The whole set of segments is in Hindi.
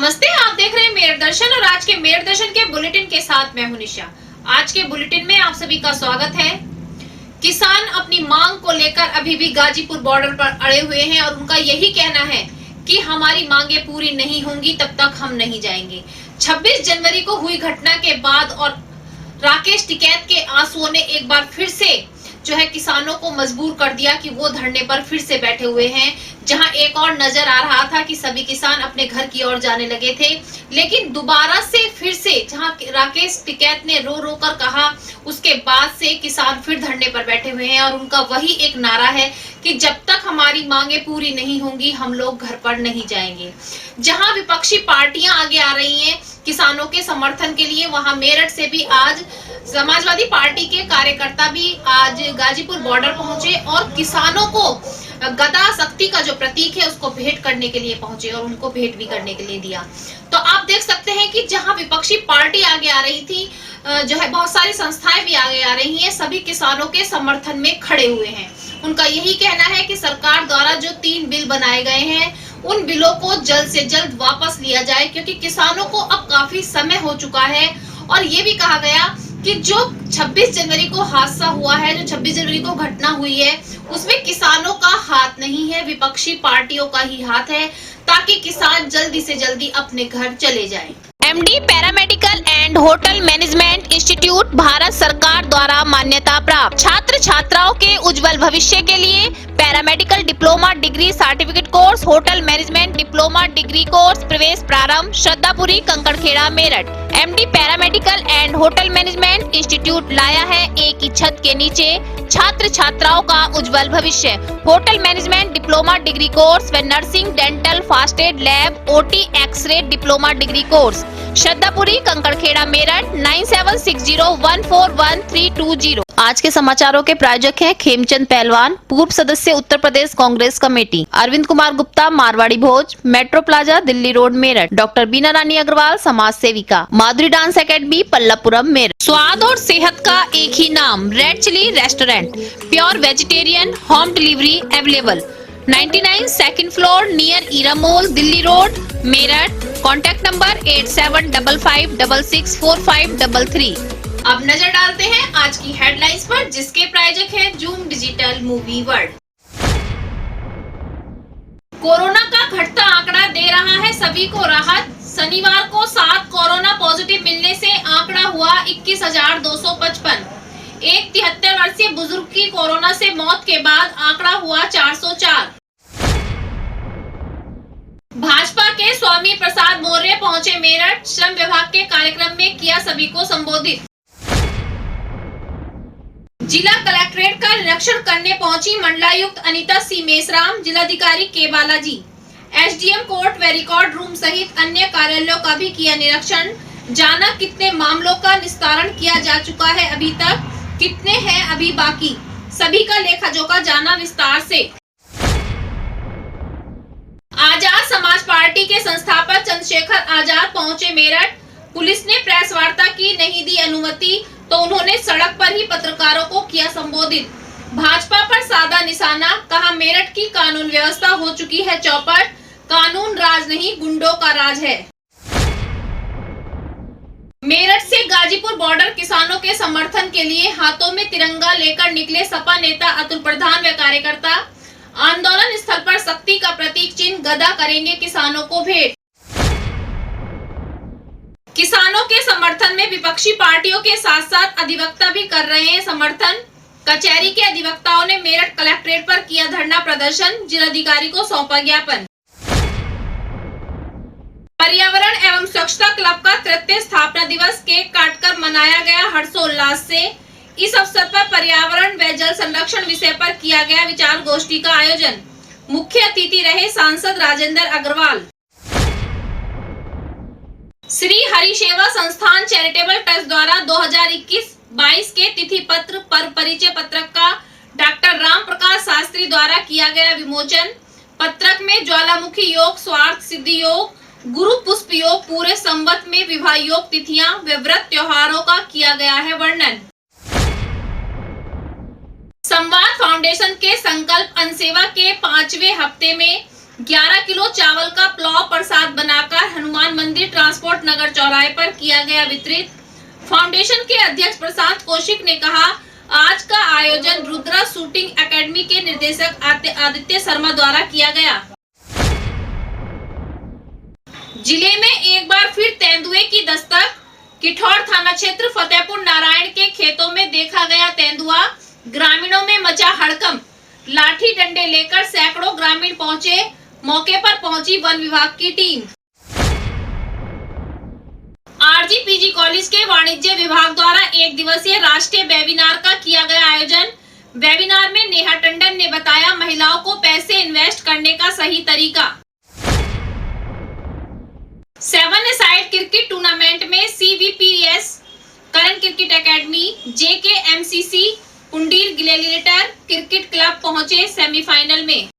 नमस्ते, आप देख रहे हैं मेरठ दर्शन और आज के मेरठ दर्शन के बुलेटिन के साथ मैं हूं निशा। आज के बुलेटिन में आप सभी का स्वागत है। किसान अपनी मांग को लेकर अभी भी गाजीपुर बॉर्डर पर अड़े हुए हैं और उनका यही कहना है कि हमारी मांगे पूरी नहीं होंगी तब तक हम नहीं जाएंगे। 26 जनवरी को हुई घटना के बाद और राकेश टिकैत के आंसुओं ने एक बार फिर से जो है किसानों को मजबूर कर दिया कि वो धरने पर फिर से बैठे हुए हैं। जहां एक और नजर आ रहा था कि सभी किसान अपने घर की ओर जाने लगे थे, लेकिन दोबारा से फिर से जहां राकेश टिकैत ने रो रो कर कहा, उसके बाद से किसान फिर धरने पर बैठे हुए हैं और उनका वही एक नारा है कि जब तक हमारी मांगे पूरी नहीं होंगी हम लोग घर पर नहीं जाएंगे। जहां विपक्षी पार्टियां आगे आ रही हैं किसानों के समर्थन के लिए, वहां मेरठ से भी आज समाजवादी पार्टी के कार्यकर्ता भी आज गाजीपुर बॉर्डर पहुंचे और किसानों को गदा शक्ति का जो प्रतीक है उसको भेंट करने के लिए पहुंचे और उनको भेंट भी करने के लिए दिया। तो आप देख सकते हैं कि जहां विपक्षी पार्टी आगे आ रही थी, जो है बहुत सारी संस्थाएं भी आगे आ रही हैं, सभी किसानों के समर्थन में खड़े हुए हैं। उनका यही कहना है कि सरकार द्वारा जो 3 बिल बनाए गए हैं उन बिलों को जल्द से जल्द वापस लिया जाए, क्योंकि किसानों को अब काफी समय हो चुका है। और ये भी कहा गया कि जो 26 जनवरी को हादसा हुआ है, जो 26 जनवरी को घटना हुई है, उसमें किसानों का हाथ नहीं है, विपक्षी पार्टियों का ही हाथ है, ताकि किसान जल्दी से जल्दी अपने घर चले जाएं। MD paramedical and hotel management institute Bharat सरकार द्वारा मान्यता प्राप्त। छात्र छात्राओं के उज्जवल भविष्य के लिए paramedical diploma degree certificate course, hotel management diploma degree course प्रवेश प्रारंभ। Shraddhapuri, Kankerkhera, Meerut. MD paramedical and hotel management institute लाया है एक ही छत के नीचे छात्र छात्राओं का उज्जवल भविष्य। Hotel management diploma degree course व nursing, dental, first aid, lab, OT, X-ray diploma degree course. Shraddhapuri, Kankerkhera, Meerut. 9760141320। आज के समाचारों के प्रायोजक हैं खेमचंद पहलवान, पूर्व सदस्य Uttar Pradesh Congress committee. Arvind Kumar Gupta, Marwari Bhoj, metro plaza, Delhi road, Meerut. Doctor Bina Rani Agrawal, समाज सेविका। Madhuri dance academy, Pallavpuram, Meerut. स्वाद और सेहत का एक ही नाम, red chilli restaurant. Pure vegetarian, home delivery available. 99 second floor near Era mall, Delhi road, Meerut. Contact number 8755664533। अब नजर डालते हैं आज की हेडलाइंस पर, जिसके प्रायोजक है zoom digital movie world. Corona का घटता आंकड़ा दे रहा है सभी को राहत। शनिवार को 7 कोरोना पॉजिटिव मिलने से आंकड़ा हुआ 21,255। एक 73 वर्षीय बुजुर्ग की कोरोना से मौत के बाद आंकड़ा हुआ 404। भाजपा के स्वामी प्रसाद मौर्य पहुंचे मेरठ, श्रम विभाग के कार्यक्रम में किया सभी को संबोधित। जिला कलेक्ट्रेट का निरीक्षण करने पहुंची मंडलायुक्त अनीता सी मेसराम, जिलाधिकारी के बालाजी। एसडीएम कोर्ट व रिकॉर्ड रूम सहित अन्य कार्यालयों का भी किया निरीक्षण। जाना कितने मामलों का निस्तारण किया जा चुका है अभी तक, कितने हैं अभी बाकी, सभी का लेखा जोखा जाना विस्तार से। आजाद समाज पार्टी के संस्थापक चंद्रशेखर आजाद पहुंचे मेरठ। पुलिस ने प्रेस वार्ता की नहीं दी अनुमति, तो उन्होंने सड़क पर ही पत्रकारों को किया संबोधित। भाजपा पर साधा निशाना, कहा मेरठ की कानून व्यवस्था हो चुकी है चौपट, कानून राज नहीं गुंडों का राज है। मेरठ से गाजीपुर बॉर्डर किसानों के समर्थन के लिए हाथों में तिरंगा लेकर निकले सपा नेता अतुल प्रधान व कार्यकर्ता। आंदोलन स्थल पर शक्ति का प्रतीक चिन्ह गदा करेंगे किसानों को भेंट। किसानों के समर्थन में विपक्षी पार्टियों के साथ साथ अधिवक्ता भी कर रहे हैं समर्थन। कचहरी के अधिवक्ताओं ने मेरठ कलेक्ट्रेट पर किया धरना प्रदर्शन, जिलाधिकारी को सौंपा ज्ञापन। पर्यावरण एवं स्वच्छता क्लब का 33 स्थापना दिवस केक काटकर मनाया गया हर्षोल्लास से। इस अवसर पर पर्यावरण व जल संरक्षण विषय पर किया गया विचार गोष्ठी का आयोजन। मुख्य अतिथि रहे सांसद राजेंद्र अग्रवाल। श्री हरि सेवा संस्थान चैरिटेबल ट्रस्ट द्वारा 2021-22 के तिथि पत्र पर परिचय पत्रक का डॉक्टर राम प्रकाश शास्त्री द्वारा किया गया विमोचन। पत्रक में ज्वालामुखी योग, स्वार्थ सिद्धि योग, गुरु पुष्प योग, पूरे संवत में विवाह योग तिथियां व व्रत त्योहारों का किया गया है वर्णन। संवाद फाउंडेशन के संकल्प अनसेवा के 5वें हफ्ते में 11 किलो चावल का प्लाव प्रसाद बनाकर हनुमान मंदिर ट्रांसपोर्ट नगर चौराहे पर किया गया वितरित। फाउंडेशन के अध्यक्ष प्रशांत कौशिक ने कहा, आज का आयोजन रुद्रा शूटिंग एकेडमी के निर्देशक आदित्य शर्मा द्वारा किया गया। जिले में एक बार फिर तेंदुए की दस्तक। किठौर थाना क्षेत्र फतेहपुर नारायण के खेतों में देखा गया तेंदुआ। ग्रामीणों में मचा हड़कंप। लाठी डंडे लेकर सैकड़ों ग्रामीण पहुंचे। मौके पर पहुंची वन विभाग की टीम। आरजी पीजी कॉलेज के वाणिज्य विभाग द्वारा एक दिवसीय राष्ट्रीय वेबिनार का किया गया आयोजन। वेबिनार में नेहा टंडन ने बताया महिलाओं को पैसे इन्वेस्ट करने का सही तरीका। 7-a-साइड क्रिकेट टूर्नामेंट में CVPS Karan cricket academy, JKMCC कुंडीर ग्लेडिएटर क्रिकेट क्लब पहुंचे सेमीफाइनल में।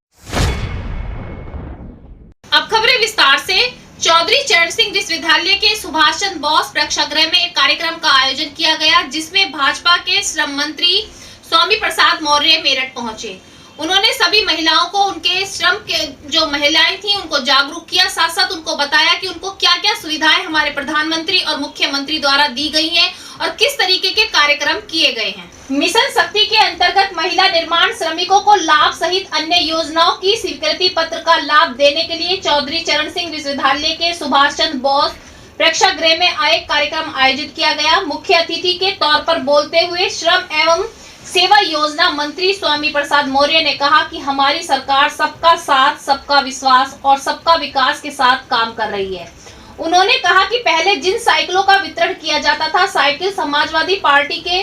अब खबरें विस्तार से। चौधरी चरण सिंह विश्वविद्यालय के सुभाष चंद्र बोस प्रेक्षागृह में एक कार्यक्रम का आयोजन किया गया, जिसमें भाजपा के श्रम मंत्री स्वामी प्रसाद मौर्य मेरठ पहुंचे। उन्होंने सभी महिलाओं को उनके श्रम के जो महिलाएं थी उनको जागरूक किया, साथ साथ उनको बताया कि उनको क्या क्या सुविधाएं हमारे प्रधानमंत्री और मुख्यमंत्री द्वारा दी गई हैं और किस तरीके के कार्यक्रम किए गए हैं। मिशन शक्ति के अंतर्गत महिला निर्माण श्रमिकों को लाभ सहित अन्य योजनाओं की स्वीकृति पत्र का लाभ देने के लिए चौधरी चरण सिंह विश्वविद्यालय के सुभाष चंद्र बोस प्रेक्षागृह में एक कार्यक्रम आयोजित किया गया। मुख्य अतिथि के तौर पर बोलते हुए श्रम एवं सेवा योजना मंत्री स्वामी प्रसाद मौर्य ने कहा कि हमारी सरकार सबका साथ, सबका विश्वास और सबका विकास के साथ काम कर रही है। उन्होंने कहा कि पहले जिन साइकिलों का वितरण किया जाता था, साइकिल समाजवादी पार्टी के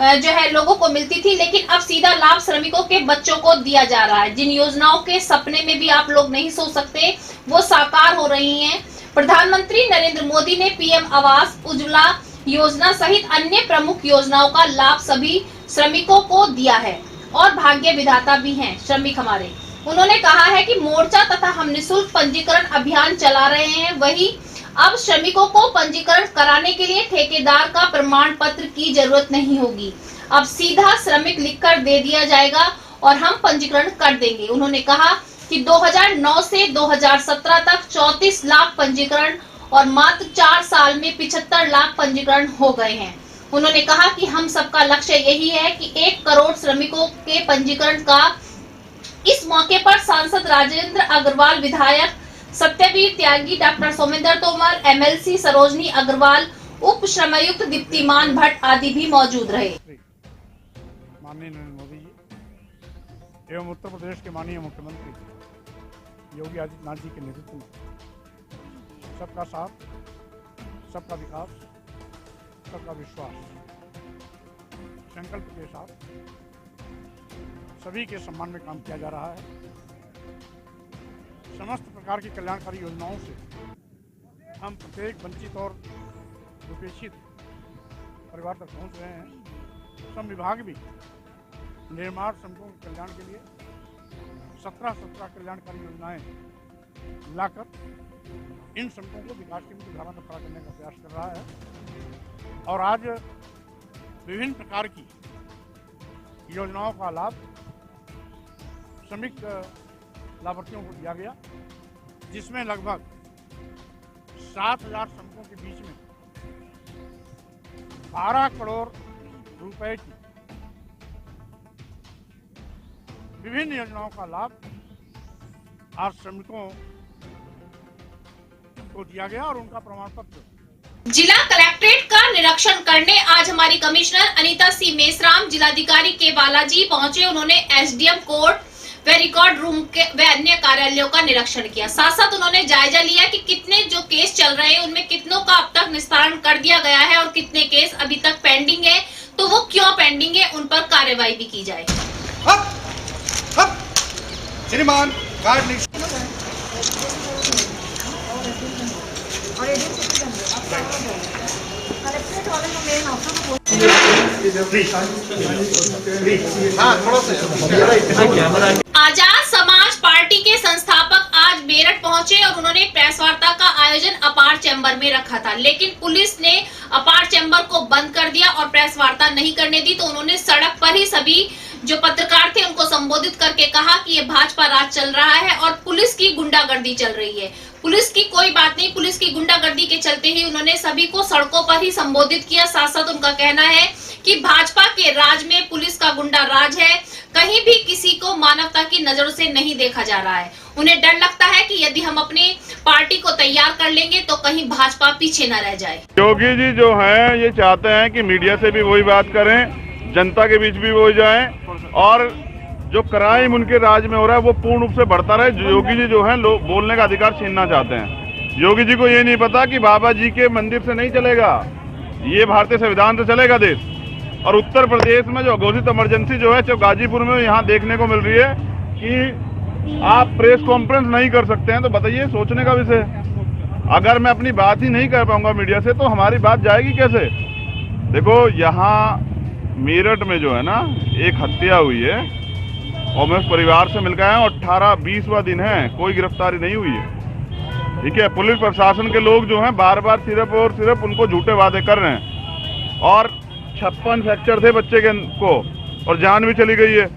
जो है लोगों को मिलती थी, लेकिन अब सीधा लाभ श्रमिकों के बच्चों को दिया जा रहा है। जिन योजनाओं के सपने में भी आप लोग नहीं सोच सकते, वो साकार हो रही हैं। प्रधानमंत्री नरेंद्र मोदी ने PM आवास, उज्ज्वला योजना सहित अन्य प्रमुख योजनाओं का लाभ सभी श्रमिकों को दिया है और भाग्य विधाता भी हैं श्रमिक हमारे। उन्होंने कहा है कि मोर्चा तथा हम निःशुल्क पंजीकरण अभियान चला रहे हैं, वही अब श्रमिकों को पंजीकरण कराने के लिए ठेकेदार का प्रमाण पत्र की जरूरत नहीं होगी। अब सीधा श्रमिक लिखकर दे दिया जाएगा और हम पंजीकरण कर देंगे। उन्होंने कहा कि 2009 से 2017 तक 34 लाख पंजीकरण और मात्र 4 साल में 75 लाख पंजीकरण हो गए हैं। उन्होंने कहा कि हम सबका लक्ष्य यही है कि 1 करोड़ श्रमिकों के पंजीकरण का। इस मौके पर सांसद राजेंद्र अग्रवाल, विधायक सत्यवीर त्यागी, डॉक्टर सोमेंद्र तोमर, MLC सरोजनी अग्रवाल, उप श्रमायुक्त दीप्तिमान भट्ट आदि भी मौजूद रहे। माननीय नरेंद्र मोदी जी एवं उत्तर प्रदेश के माननीय मुख्यमंत्री योगी आदित्यनाथ जी के नेतृत्व में सबका साथ, सबका विकास, सबका विश्वास संकल्प के साथ सभी के सम्मान में काम किया जा रहा है। समस्त प्रकार की कल्याणकारी योजनाओं से हम प्रत्येक वंचित और उपेक्षित परिवार तक पहुंच रहे हैं। श्रम विभाग भी निर्माण श्रमिकों के कल्याण के लिए 17 कल्याणकारी योजनाएं लाकर इन श्रमिकों को विकास की मुख्यधारा में खड़ा करने का प्रयास कर रहा है। और आज विभिन्न प्रकार की योजनाओं का लाभ श्रमिक लाभार्थियों को दिया गया, जिसमें लगभग 7,000 श्रमिकों के बीच में 12 करोड़ रुपए की विभिन्न योजनाओं का लाभ आज श्रमिकों को दिया गया और उनका प्रमाण पत्र। जिला कलेक्ट्रेट का निरीक्षण करने आज हमारी कमिश्नर अनीता सी मेसराम जिलाधिकारी के बालाजी पहुंचे। उन्होंने SDM कोर्ट व रिकॉर्ड रूम के व अन्य कार्यालयों का निरीक्षण किया। साथ साथ उन्होंने जायजा लिया कि कितने जो केस चल रहे हैं उनमें कितनों का अब तक निस्तारण कर दिया गया है और कितने केस अभी तक पेंडिंग है, तो वो क्यों पेंडिंग है उन पर कार्रवाई भी की जाए। श्रीमान कार्ड आजाद समाज पार्टी के संस्थापक आज मेरठ पहुंचे और उन्होंने प्रेस वार्ता का आयोजन अपार चैम्बर में रखा था, लेकिन पुलिस ने अपार चैम्बर को बंद कर दिया और प्रेस वार्ता नहीं करने दी, तो उन्होंने सड़क पर ही सभी जो पत्रकार थे उनको संबोधित करके कहा कि ये भाजपा राज चल रहा है और पुलिस की गुंडागर्दी चल रही है। पुलिस की कोई बात नहीं, पुलिस की गुंडागर्दी के चलते ही उन्होंने सभी को सड़कों पर ही संबोधित किया। साथ साथ उनका कहना है कि भाजपा के राज में पुलिस का गुंडा राज है, कहीं भी किसी को मानवता की नजरों से नहीं देखा जा रहा है। उन्हें डर लगता है कि यदि हम अपनी पार्टी को तैयार कर लेंगे तो कहीं भाजपा पीछे न रह जाए। योगी जी जो है ये चाहते हैं कि मीडिया से भी वही बात करें, जनता के बीच भी वही जाएं और जो क्राइम उनके राज में हो रहा है वो पूर्ण रूप से बढ़ता रहे। योगी जी जो है बोलने का अधिकार छीनना चाहते हैं। योगी जी को ये नहीं पता कि बाबा जी के मंदिर से नहीं चलेगा, ये भारतीय संविधान से चलेगा देश। और उत्तर प्रदेश में जो घोषित इमरजेंसी जो है, जो गाजीपुर में यहाँ देखने को मिल रही है कि आप प्रेस कॉन्फ्रेंस नहीं कर सकते हैं, तो बताइए सोचने का विषय। अगर मैं अपनी बात ही नहीं कर पाऊंगा मीडिया से तो हमारी बात जाएगी कैसे। देखो यहाँ मेरठ में जो है ना एक हत्या हुई है और मैं उस परिवार से मिल गया हूँ। 18-20वां दिन है, कोई गिरफ्तारी नहीं हुई है। ठीक है, पुलिस प्रशासन के लोग जो हैं बार बार सिर्फ और सिर्फ उनको झूठे वादे कर रहे हैं और 56 फ्रैक्चर थे बच्चे के को और जान भी चली गई है।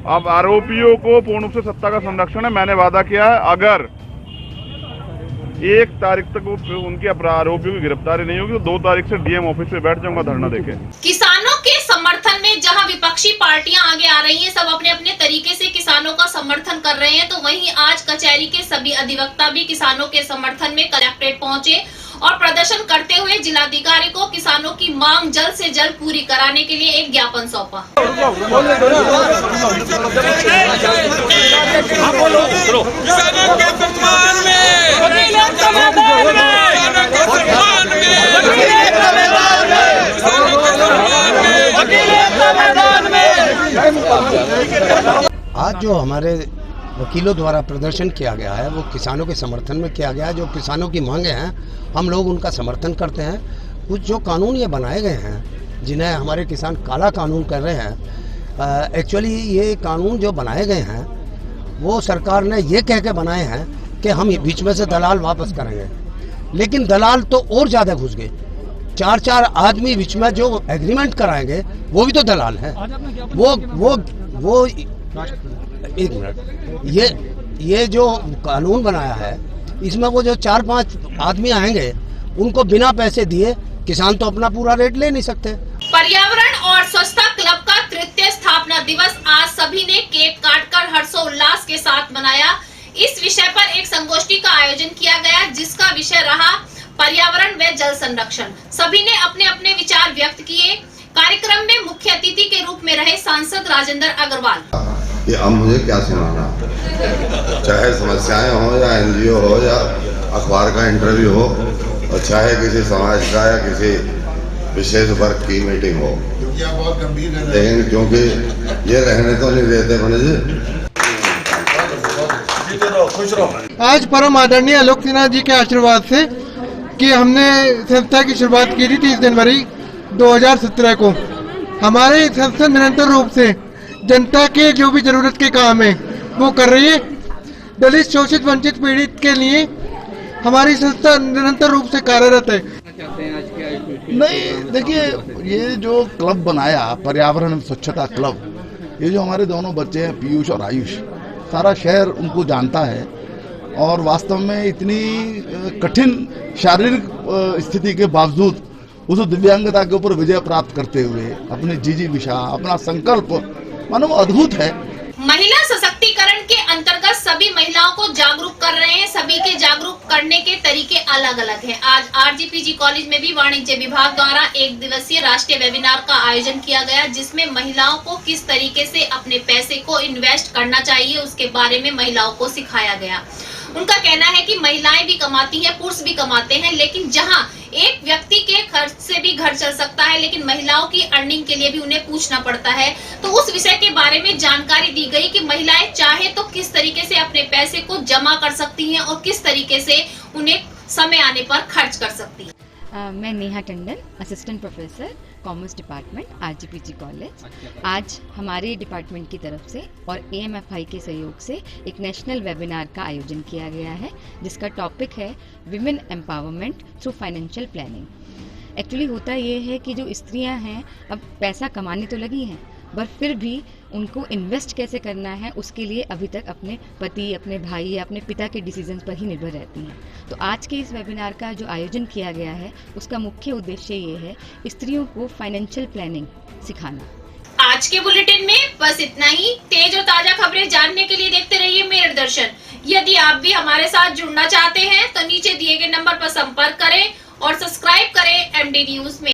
अब आरोपियों को पूर्ण रूप से सत्ता का संरक्षण है। मैंने वादा किया है अगर 1 तारीख तक उनके आरोपियों की गिरफ्तारी नहीं होगी तो 2 तारीख से डीएम ऑफिस पे बैठ जाऊंगा धरना देके। किसानों के समर्थन में जहां विपक्षी पार्टियां आगे आ रही हैं, सब अपने अपने तरीके से किसानों का समर्थन कर रहे हैं, तो वहीं आज कचहरी के सभी अधिवक्ता भी किसानों के समर्थन में कलेक्ट्रेट पहुंचे और प्रदर्शन करते हुए जिलाधिकारी को किसानों की मांग जल्द से जल्द पूरी कराने के लिए एक ज्ञापन सौंपा। आज जो हमारे वकीलों द्वारा प्रदर्शन किया गया है वो किसानों के समर्थन में किया गया है। जो किसानों की मांगे हैं हम लोग उनका समर्थन करते हैं। कुछ जो कानून ये बनाए गए हैं जिन्हें हमारे किसान काला कानून कर रहे हैं, एक्चुअली ये कानून जो बनाए गए हैं वो सरकार ने ये कह के बनाए हैं कि हम बीच में से दलाल वापस करेंगे, लेकिन दलाल तो और ज़्यादा घुस गए। 4-4 आदमी बीच में जो एग्रीमेंट कराएंगे वो भी तो दलाल है। वो एक मिनट, ये जो कानून बनाया है इसमें वो जो 4-5 आदमी आएंगे उनको बिना पैसे दिए किसान तो अपना पूरा रेट ले नहीं सकते। पर्यावरण और स्वच्छता क्लब का 33 स्थापना दिवस आज सभी ने केक काटकर हर्षोल्लास के साथ मनाया। इस विषय पर एक संगोष्ठी का आयोजन किया गया जिसका विषय रहा पर्यावरण व जल संरक्षण। सभी ने अपने अपने विचार व्यक्त किए। कार्यक्रम में मुख्य अतिथि के रूप में रहे सांसद राजेंद्र अग्रवाल। कि अब मुझे क्या सुनाना, चाहे समस्याएं हो या एनजीओ हो या अखबार का इंटरव्यू हो और चाहे किसी समाज का या किसी विशेष वर्ग की मीटिंग हो, लेकिन क्योंकि ये रहने तो नहीं देते बने जी। आज परम आदरणीय आलोक सिन्हा जी के आशीर्वाद से कि हमने संस्था की शुरुआत की थी 30 जनवरी 2017 को। हमारे संस्था निरंतर रूप से जनता के जो भी जरूरत के काम है वो कर रही है। दलित, शोषित, वंचित, पीड़ित के लिए हमारी संस्था निरंतर रूप से कार्यरत है। नहीं, देखिए ये जो क्लब बनाया पर्यावरण स्वच्छता क्लब, ये जो हमारे दोनों बच्चे हैं पीयूष और आयुष, सारा शहर उनको जानता है और वास्तव में इतनी कठिन शारीरिक स्थिति के बावजूद उस दिव्यांगता के ऊपर विजय प्राप्त करते हुए अपनी जिजीविषा, अपना संकल्प मानो अद्भुत है। महिला सशक्तिकरण के अंतर्गत सभी महिलाओं को जागरूक कर रहे हैं। सभी के जागरूक करने के तरीके अलग अलग हैं। आज आरजीपीजी कॉलेज में भी वाणिज्य विभाग द्वारा 1 दिवसीय राष्ट्रीय वेबिनार का आयोजन किया गया जिसमें महिलाओं को किस तरीके से अपने पैसे को इन्वेस्ट करना चाहिए उसके बारे में महिलाओं को सिखाया गया। उनका कहना है कि महिलाएं भी कमाती हैं, पुरुष भी कमाते हैं, लेकिन जहां एक व्यक्ति के खर्च से भी घर चल सकता है लेकिन महिलाओं की अर्निंग के लिए भी उन्हें पूछना पड़ता है। तो उस विषय के बारे में जानकारी दी गई कि महिलाएं चाहे तो किस तरीके से अपने पैसे को जमा कर सकती हैं और किस तरीके से उन्हें समय आने पर खर्च कर सकती हैं। मैं Neha Tandon, assistant professor commerce department RGPG college. आज हमारे डिपार्टमेंट की तरफ से और AMFI के सहयोग से एक नेशनल वेबिनार का आयोजन किया गया है जिसका टॉपिक है women empowerment through financial planning. Actually होता ये है कि जो स्त्रियां हैं अब पैसा कमाने तो लगी हैं पर फिर भी उनको इन्वेस्ट कैसे करना है उसके लिए अभी तक अपने पति, अपने भाई या अपने पिता के डिसीजंस पर ही निर्भर रहती हैं। तो आज के इस वेबिनार का जो आयोजन किया गया है उसका मुख्य उद्देश्य ये है स्त्रियों को फाइनेंशियल प्लानिंग सिखाना। आज के बुलेटिन में बस इतना ही। तेज और ताजा खबरें जानने के लिए देखते रहिए मेरठ दर्शन। यदि आप भी हमारे साथ जुड़ना चाहते हैं तो नीचे दिए गए नंबर पर संपर्क करें और सब्सक्राइब करें एमडी न्यूज में।